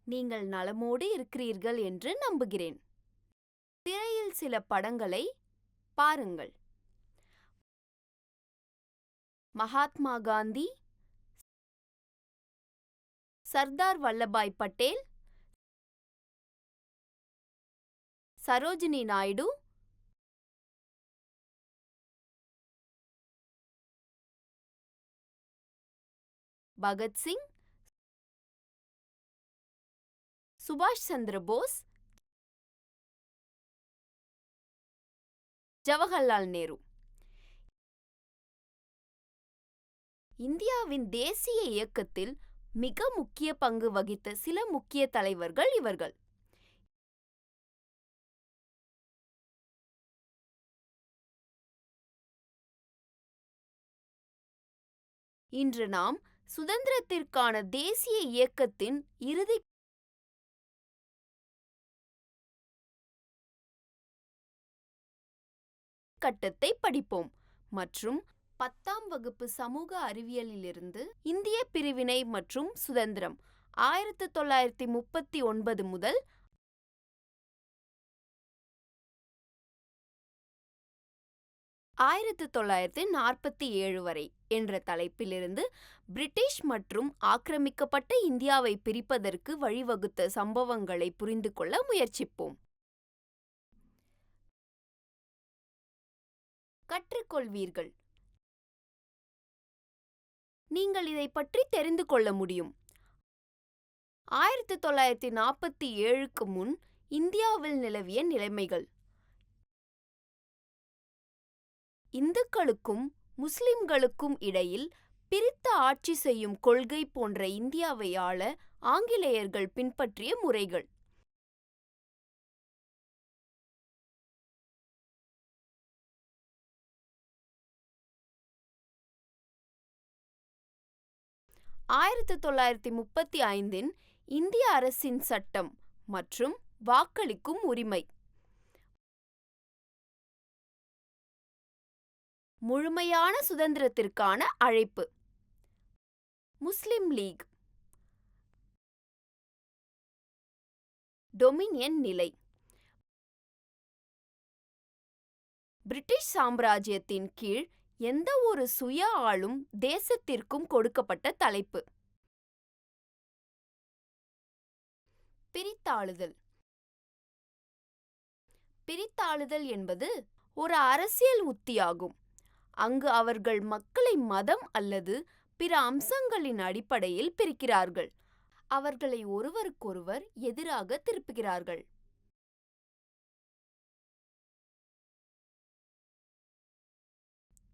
நீங்கள் நலமோடு இருக்கிறீர்கள் என்று நம்புகிறேன். திரையில் சில படங்களை பாருங்கள். மகாத்மா காந்தி, சர்தார் வல்லபாய் பட்டேல், சரோஜினி நாயுடு, பகத்சிங், சுபாஷ் சந்திர போஸ், ஜவஹர்லால் நேரு. இந்தியாவின் தேசிய இயக்கத்தில் மிக முக்கிய பங்கு வகித்த சில முக்கிய தலைவர்கள் இவர்கள். இன்று நாம் சுதந்திரத்திற்கான தேசிய இயக்கத்தின் இறுதி கட்டத்தை படிப்போம் மற்றும் 10ஆம் வகுப்பு சமூக அறிவியலிலிருந்து இந்திய பிரிவினை மற்றும் சுதந்திரம் 1939 முதல் 1947 வரை என்ற தலைப்பிலிருந்து பிரிட்டிஷ் மற்றும் ஆக்கிரமிக்கப்பட்ட இந்தியாவை பிரிப்பதற்கு வழிவகுத்த சம்பவங்களை புரிந்து கொள்ள முயற்சிப்போம். கற்றுக்கொள்வீர்கள். நீங்கள் இதை பற்றி தெரிந்து கொள்ள முடியும். 1947க்கு முன் இந்தியாவில் நிலவிய நிலைமைகள். இந்துக்களுக்கும் முஸ்லிம்களுக்கும் இடையில் பிரித்து ஆட்சி செய்யும் கொள்கை போன்ற இந்தியாவை ஆள ஆங்கிலேயர்கள் பின்பற்றிய முறைகள். ஆயிரத்து 1935 இந்திய அரசின் சட்டம் மற்றும் வாக்களிக்கும் உரிமை. முழுமையான சுதந்திரத்திற்கான அழைப்பு. முஸ்லிம் லீக். டொமினியன் நிலை. பிரிட்டிஷ் சாம்ராஜ்யத்தின் கீழ் எந்த ஒரு சுய ஆளும் தேசத்திற்கும் கொடுக்கப்பட்ட தலைப்பு. பிரித்தாளுதல். பிரித்தாளுதல் என்பது ஒரு அரசியல் உத்தியாகும். அங்கு அவர்கள் மக்களை மதம் அல்லது பிற அம்சங்களின் அடிப்படையில் பிரிக்கிறார்கள். அவர்களை ஒருவருக்கொருவர் எதிராக திருப்புகிறார்கள்.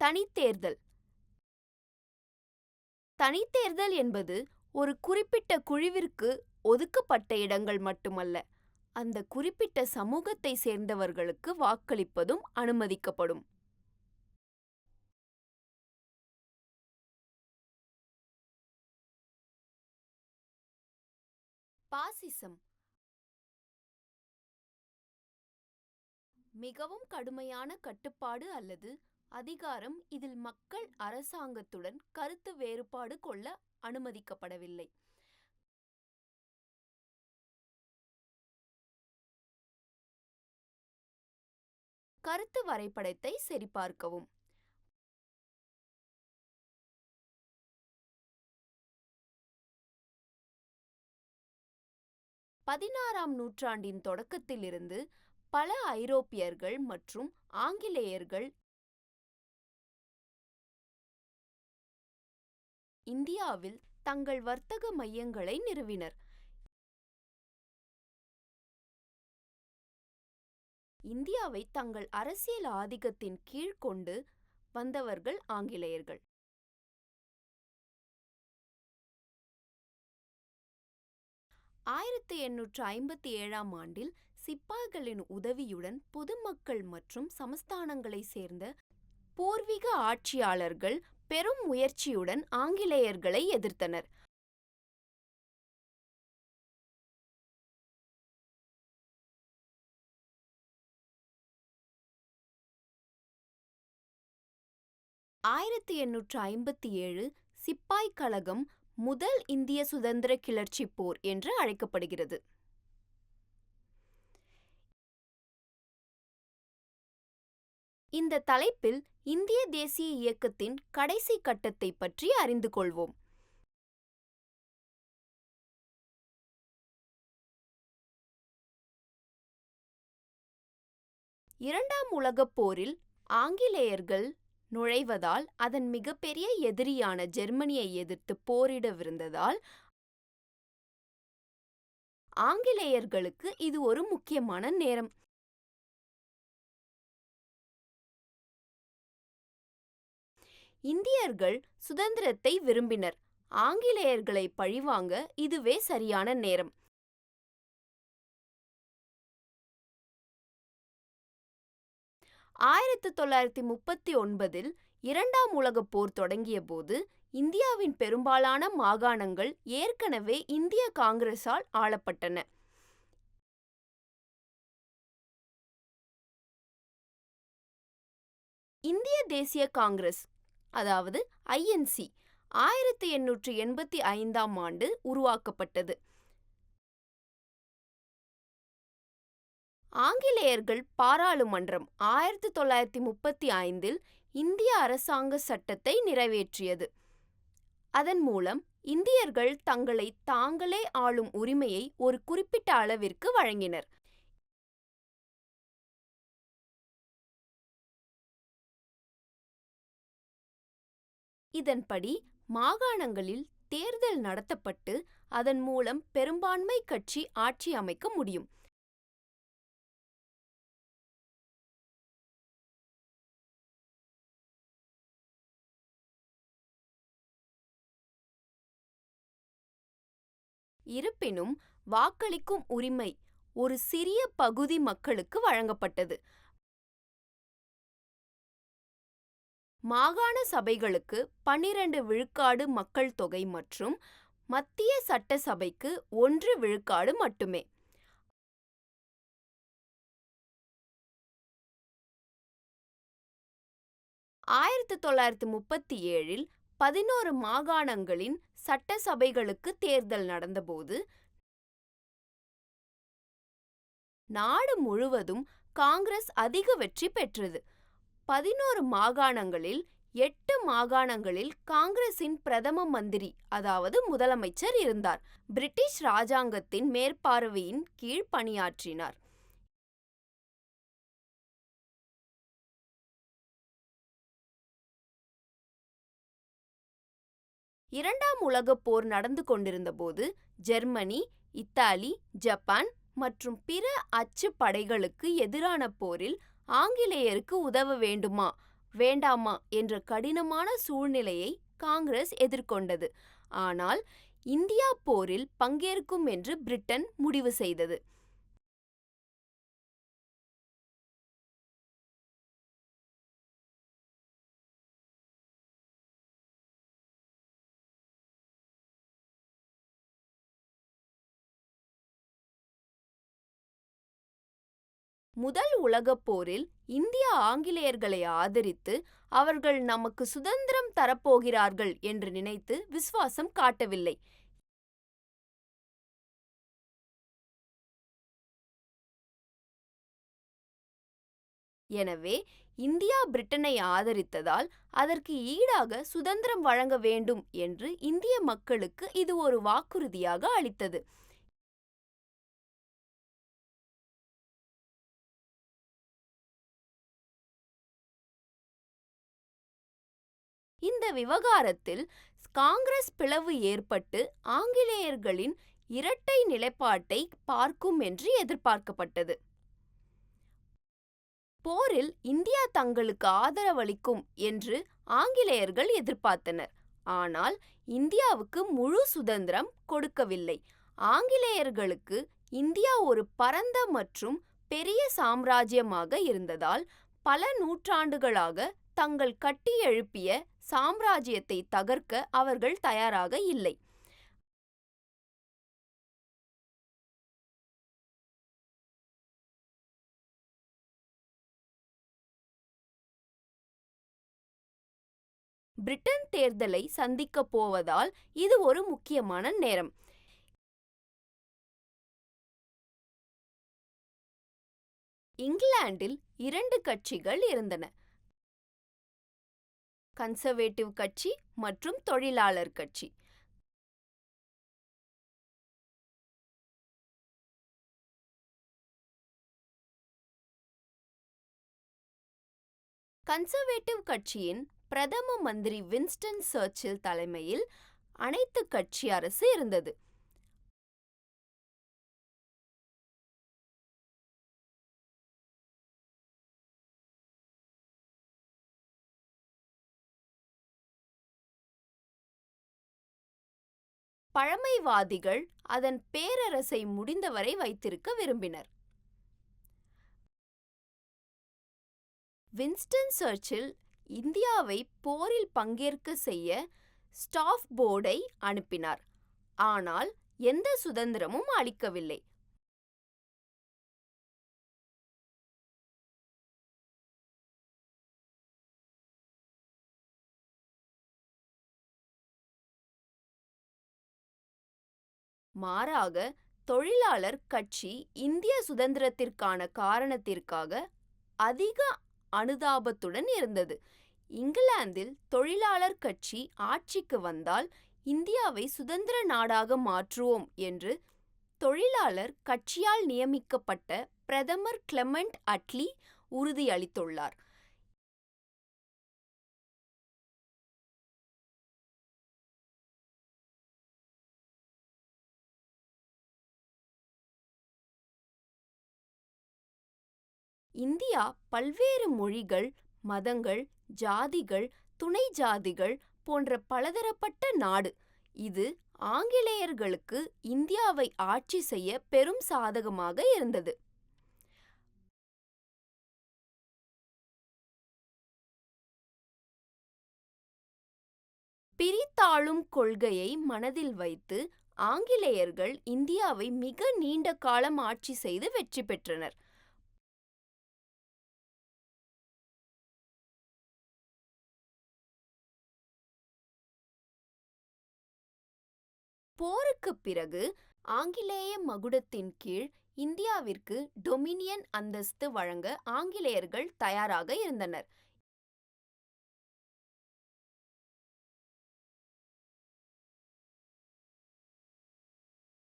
தனித்தேர்தல். தனித்தேர்தல் என்பது ஒரு குறிப்பிட்ட குழுவிற்கு ஒதுக்கப்பட்ட இடங்கள் மட்டுமல்ல, அந்த குறிப்பிட்ட சமூகத்தை சேர்ந்தவர்களுக்கு வாக்களிப்பதும் அனுமதிக்கப்படும். பாசிசம். மிகவும் கடுமையான கட்டுப்பாடு அல்லது அதிகாரம். இதில் மக்கள் அரசாங்கத்துடன் கருத்து வேறுபாடு கொள்ள அனுமதிக்கப்படவில்லை. கருத்து வரைபடத்தை சரிபார்க்கவும். பதினாறாம் நூற்றாண்டின் தொடக்கத்திலிருந்து பல ஐரோப்பியர்கள் மற்றும் ஆங்கிலேயர்கள் இந்தியாவில் தங்கள் வர்த்தக மையங்களை நிறுவினர். இந்தியாவை தங்கள் அரசியல் ஆதிக்கத்தின் கீழ் கொண்டு வந்தவர்கள் ஆங்கிலேயர்கள். 1857ஆம் ஆண்டில் சிப்பாய்களின் உதவியுடன் பொதுமக்கள் மற்றும் சமஸ்தானங்களைச் சேர்ந்த பூர்வீக ஆட்சியாளர்கள் பெரும் முயற்சியுடன் ஆங்கிலேயர்களை எதிர்த்தனர். ஆயிரத்து 1857 சிப்பாய் கழகம் முதல் இந்திய சுதந்திர கிளர்ச்சி போர் என்று அழைக்கப்படுகிறது. இந்த தலைப்பில் இந்திய தேசிய இயக்கத்தின் கடைசி கட்டத்தை பற்றி அறிந்து கொள்வோம். இரண்டாம் உலகப் போரில் ஆங்கிலேயர்கள் நுழைவதால் அதன் மிகப்பெரிய எதிரியான ஜெர்மனியை எதிர்த்து போரிடவிருந்ததால் ஆங்கிலேயர்களுக்கு இது ஒரு முக்கியமான நேரம். இந்தியர்கள் சுதந்திரத்தை விரும்பினர். ஆங்கிலேயர்களை பழிவாங்க இதுவே சரியான நேரம். ஆயிரத்து 1939 இரண்டாம் உலகப் போர் தொடங்கியபோது இந்தியாவின் பெரும்பாலான மாகாணங்கள் ஏற்கனவே இந்திய காங்கிரஸால் ஆளப்பட்டன. இந்திய தேசிய காங்கிரஸ், அதாவது INC, 1885ஆம் ஆண்டு உருவாக்கப்பட்டது. ஆங்கிலேயர்கள் பாராளுமன்றம் 1935இல் இந்திய அரசாங்க சட்டத்தை நிறைவேற்றியது. அதன் மூலம் இந்தியர்கள் தங்களை தாங்களே ஆளும் உரிமையை ஒரு குறிப்பிட்ட அளவிற்கு வழங்கினர். இதன்படி மாகாணங்களில் தேர்தல் நடத்தப்பட்டு அதன் மூலம் பெரும்பான்மை கட்சி ஆட்சி அமைக்க முடியும். இருப்பினும் வாக்களிக்கும் உரிமை ஒரு சிறிய பகுதி மக்களுக்கு வழங்கப்பட்டது. மாகாண சபைகளுக்கு 12 விழுக்காடு மக்கள் தொகை மற்றும் மத்திய சட்டசபைக்கு 1 விழுக்காடு மட்டுமே. ஆயிரத்து 1937இல் 11 மாகாணங்களின் சட்டசபைகளுக்கு தேர்தல் நடந்தபோது நாடு முழுவதும் காங்கிரஸ் அதிக வெற்றி பெற்றது. 11 மாகாணங்களில் 8 மாகாணங்களில் காங்கிரசின் பிரதம மந்திரி, அதாவது முதலமைச்சர் இருந்தார். பிரிட்டிஷ் ராஜாங்கத்தின் மேற்பார்வையின் கீழ் பணியாற்றினார். இரண்டாம் உலகப் போர் நடந்து கொண்டிருந்தபோது ஜெர்மனி, இத்தாலி, ஜப்பான் மற்றும் பிற அச்சு படைகளுக்கு எதிரான போரில் ஆங்கிலேயருக்கு உதவ வேண்டுமா வேண்டாமா என்ற கடினமான சூழ்நிலையை காங்கிரஸ் எதிர்கொண்டது. ஆனால் இந்தியா போரில் பங்கேற்கும் என்று பிரிட்டன் முடிவு செய்தது. முதல் உலகப் போரில் இந்தியா ஆங்கிலேயர்களை ஆதரித்து அவர்கள் நமக்கு சுதந்திரம் தரப்போகிறார்கள் என்று நினைத்து விசுவாசம் காட்டவில்லை. எனவே இந்தியா பிரிட்டனை ஆதரித்ததால் அதற்கு ஈடாக சுதந்திரம் வழங்க வேண்டும் என்று இந்திய மக்களுக்கு இது ஒரு வாக்குறுதியாக அளித்தது. இந்த விவகாரத்தில் காங்கிரஸ் பிளவு ஏற்பட்டு ஆங்கிலேயர்களின் இரட்டை நிலைப்பாட்டை பார்க்கும் என்று எதிர்பார்க்கப்பட்டது. போரில் இந்தியா தங்களுக்கு ஆதரவளிக்கும் என்று ஆங்கிலேயர்கள் எதிர்பார்த்தனர். ஆனால் இந்தியாவுக்கு முழு சுதந்திரம் கொடுக்கவில்லை. ஆங்கிலேயர்களுக்கு இந்தியா ஒரு பரந்த மற்றும் பெரிய சாம்ராஜ்யமாக இருந்ததால் பல நூற்றாண்டுகளாக தங்கள் கட்டியெழுப்பிய சாம்ராஜ்யத்தை தகர்க்க அவர்கள் தயாராக இல்லை. பிரிட்டன் தேர்தலை சந்திக்கப் போவதால் இது ஒரு முக்கியமான நேரம். இங்கிலாந்தில் 2 கட்சிகள் இருந்தன: கன்சர்வேட்டிவ் கட்சி மற்றும் தொழிலாளர் கட்சி. கன்சர்வேட்டிவ் கட்சியின் பிரதம மந்திரி வின்ஸ்டன் சர்ச்சில் தலைமையில் அனைத்து கட்சி அரசு இருந்தது. பழமைவாதிகள் அதன் பேரரசை முடிந்தவரை வைத்திருக்க விரும்பினர். வின்ஸ்டன் சர்ச்சில் இந்தியாவை போரில் பங்கேற்க செய்ய ஸ்டாஃபோர்டை அனுப்பினார், ஆனால் எந்த சுதந்திரமும் அளிக்கவில்லை. மாறாக, தொழிலாளர் கட்சி இந்திய சுதந்திரத்திற்கான காரணத்திற்காக அதிக அனுதாபத்துடன் இருந்தது. இங்கிலாந்தில் தொழிலாளர் கட்சி ஆட்சிக்கு வந்தால் இந்தியாவை சுதந்திர நாடாக மாற்றுவோம் என்று தொழிலாளர் கட்சியால் நியமிக்கப்பட்ட பிரதமர் கிளெமெண்ட் அட்லி உறுதியளித்துள்ளார். இந்தியா பல்வேறு மொழிகள், மதங்கள், ஜாதிகள், துணை ஜாதிகள் போன்ற பலதரப்பட்ட நாடு. இது ஆங்கிலேயர்களுக்கு இந்தியாவை ஆட்சி செய்ய பெரும் சாதகமாக இருந்தது. பிரித்தாளும் கொள்கையை மனதில் வைத்து ஆங்கிலேயர்கள் இந்தியாவை மிக நீண்ட காலம் ஆட்சி செய்து வெற்றி பெற்றனர். போருக்குப் பிறகு ஆங்கிலேய மகுடத்தின் கீழ் இந்தியாவிற்கு டொமினியன் அந்தஸ்து வழங்க ஆங்கிலேயர்கள் தயாராக இருந்தனர்.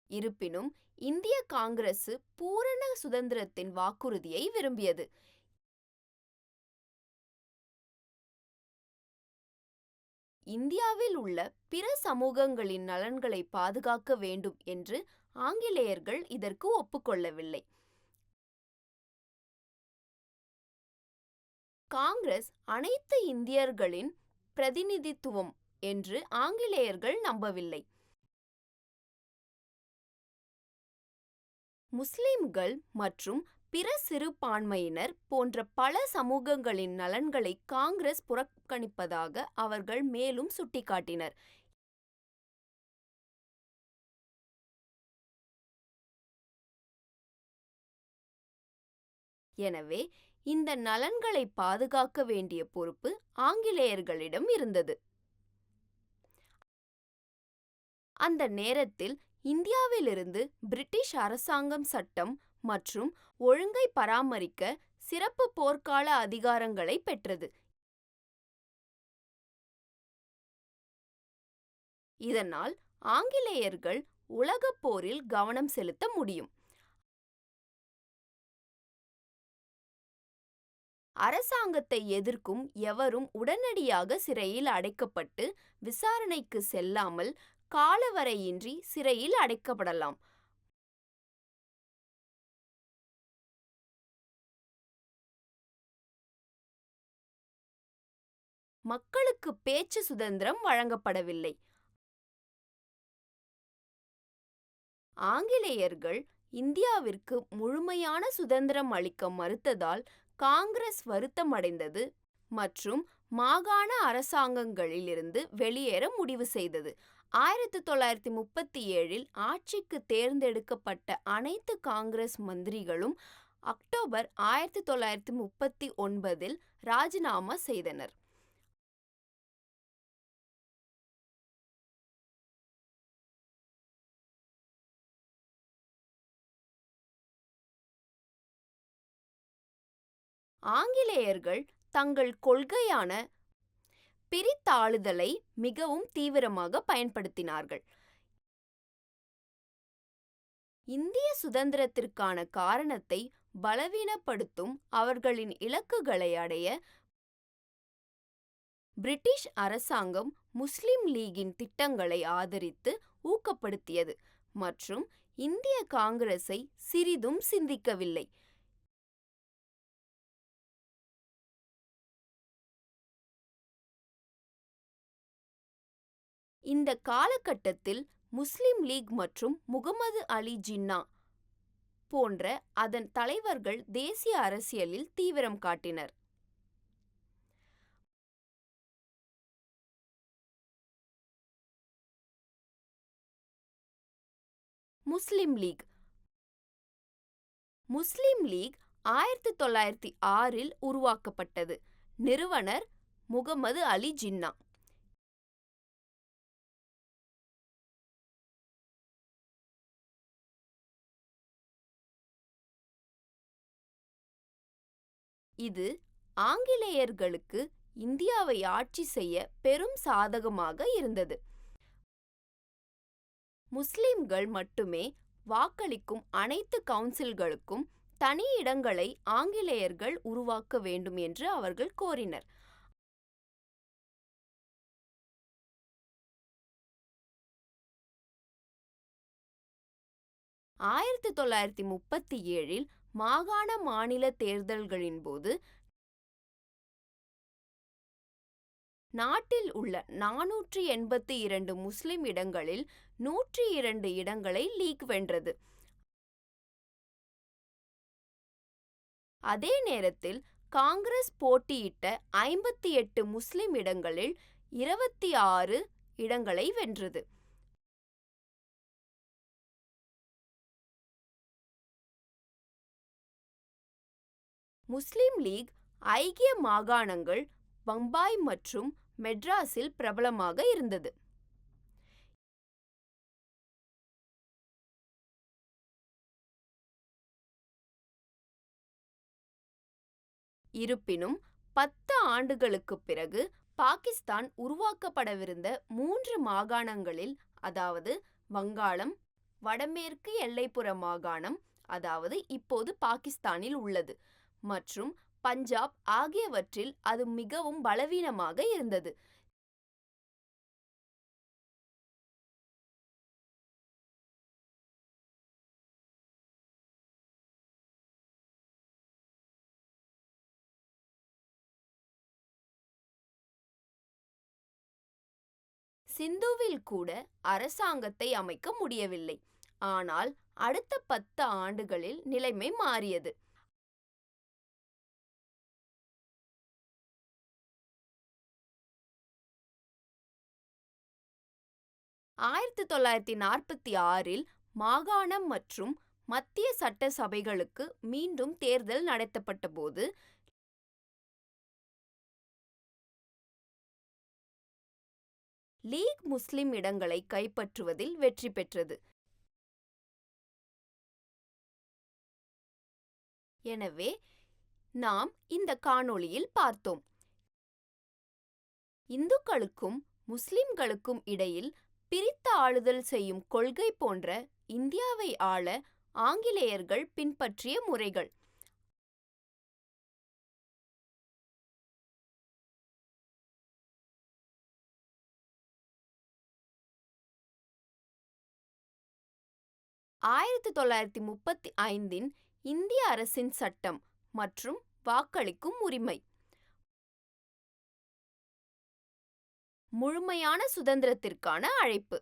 இருப்பினும் இந்திய காங்கிரசு பூரண சுதந்திரத்தின் வாக்குறுதியை விரும்பியது. இந்தியாவில் உள்ள பிற சமூகங்களின் நலன்களை பாதுகாக்க வேண்டும் என்று ஆங்கிலேயர்கள் இதற்கு ஒப்புக்கொள்ளவில்லை. காங்கிரஸ் அனைத்து இந்தியர்களின் பிரதிநிதித்துவம் என்று ஆங்கிலேயர்கள் நம்பவில்லை. முஸ்லிம்கள் மற்றும் பிற சிறுபான்மையினர் போன்ற பல சமூகங்களின் நலன்களை காங்கிரஸ் புறக்கணிப்பதாக அவர்கள் மேலும் சுட்டிக்காட்டினர். எனவே இந்த நலன்களை பாதுகாக்க வேண்டிய பொறுப்பு ஆங்கிலேயர்களிடம் இருந்தது. அந்த நேரத்தில் இந்தியாவிலிருந்து பிரிட்டிஷ் அரசாங்கம் சட்டம் மற்றும் ஒழுங்கை பராமரிக்க சிறப்பு போர்க்கால அதிகாரங்களை பெற்றது. இதனால் ஆங்கிலேயர்கள் உலகப் போரில் கவனம் செலுத்த முடியும். அரசாங்கத்தை எதிர்க்கும் எவரும் உடனடியாக சிறையில் அடைக்கப்பட்டு விசாரணைக்கு செல்லாமல் காலவரையின்றி சிறையில் அடைக்கப்படலாம். மக்களுக்கு பேச்சு சுதந்திரம் வழங்கப்படவில்லை. ஆங்கிலேயர்கள் இந்தியாவிற்கு முழுமையான சுதந்திரம் அளிக்க மறுத்ததால் காங்கிரஸ் வருத்தமடைந்தது மற்றும் மாகாண அரசாங்கங்களிலிருந்து வெளியேற முடிவு செய்தது. 1937இல் ஆட்சிக்கு தேர்ந்தெடுக்கப்பட்ட அனைத்து காங்கிரஸ் மந்திரிகளும் அக்டோபர் 1939இல் ராஜினாமா செய்தனர். ஆங்கிலேயர்கள் தங்கள் கொள்கையான பிரித்தாளுதலை மிகவும் தீவிரமாக பயன்படுத்தினார்கள். இந்திய சுதந்திரத்திற்கான காரணத்தை பலவீனப்படுத்தும் அவர்களின் இலக்குகளை அடைய பிரிட்டிஷ் அரசாங்கம் முஸ்லிம் லீகின் திட்டங்களை ஆதரித்து ஊக்கப்படுத்தியது மற்றும் இந்திய காங்கிரஸை சிறிதும் சிந்திக்கவில்லை. இந்த காலகட்டத்தில் முஸ்லிம் லீக் மற்றும் முகமது அலி ஜின்னா போன்ற அதன் தலைவர்கள் தேசிய அரசியலில் தீவிரம் காட்டினர். முஸ்லிம் லீக் 1906 உருவாக்கப்பட்டது. நிறுவனர் முகமது அலி ஜின்னா. இது ஆங்கிலேயர்களுக்கு இந்தியாவை ஆட்சி செய்ய பெரும் சாதகமாக இருந்தது. முஸ்லிம்கள் மட்டுமே வாக்களிக்கும் அனைத்து கவுன்சில்களுக்கும் தனி இடங்களை ஆங்கிலேயர்கள் உருவாக்க வேண்டும் என்று அவர்கள் கோரினர். ஆயிரத்து 1937 மாகாண மாநில தேர்தல்களின் போது நாட்டில் உள்ள 482 முஸ்லிம் இடங்களில் 102 இடங்களை லீக் வென்றது. அதே நேரத்தில் காங்கிரஸ் போட்டியிட்ட 58 முஸ்லிம் இடங்களில் 26 இடங்களை வென்றது. முஸ்லிம் லீக் ஐக்கிய மாகாணங்கள் பம்பாய் மற்றும் மெட்ராஸில் பிரபலமாக இருந்தது. இருப்பினும் 10 ஆண்டுகளுக்குப் பிறகு பாகிஸ்தான் உருவாக்கப்படவிருந்த 3 மாகாணங்களில், அதாவது வங்காளம், வடமேற்கு எல்லைப்புற மாகாணம், அதாவது இப்போது பாகிஸ்தானில் உள்ளது, மற்றும் பஞ்சாப் ஆகியவற்றில் அது மிகவும் பலவீனமாக இருந்தது. சிந்துவில் கூட அரசாங்கத்தை அமைக்க முடியவில்லை. ஆனால் அடுத்த 10 ஆண்டுகளில் நிலைமை மாறியது. 1946 மாகாணம் மற்றும் மத்திய சட்டசபைகளுக்கு மீண்டும் தேர்தல் நடத்தப்பட்டபோது லீக் முஸ்லிம் இடங்களை கைப்பற்றுவதில் வெற்றி பெற்றது. எனவே நாம் இந்த காணொளியில் பார்த்தோம். இந்துக்களுக்கும் முஸ்லிம்களுக்கும் இடையில் பிரித்து ஆளுதல் செய்யும் கொள்கை போன்ற இந்தியாவை ஆள ஆங்கிலேயர்கள் பின்பற்றிய முறைகள். ஆயிரத்து 1935 இந்திய அரசின் சட்டம் மற்றும் வாக்களிக்கும் உரிமை. முழுமையான சுதந்திரத்திற்கான அழைப்பு.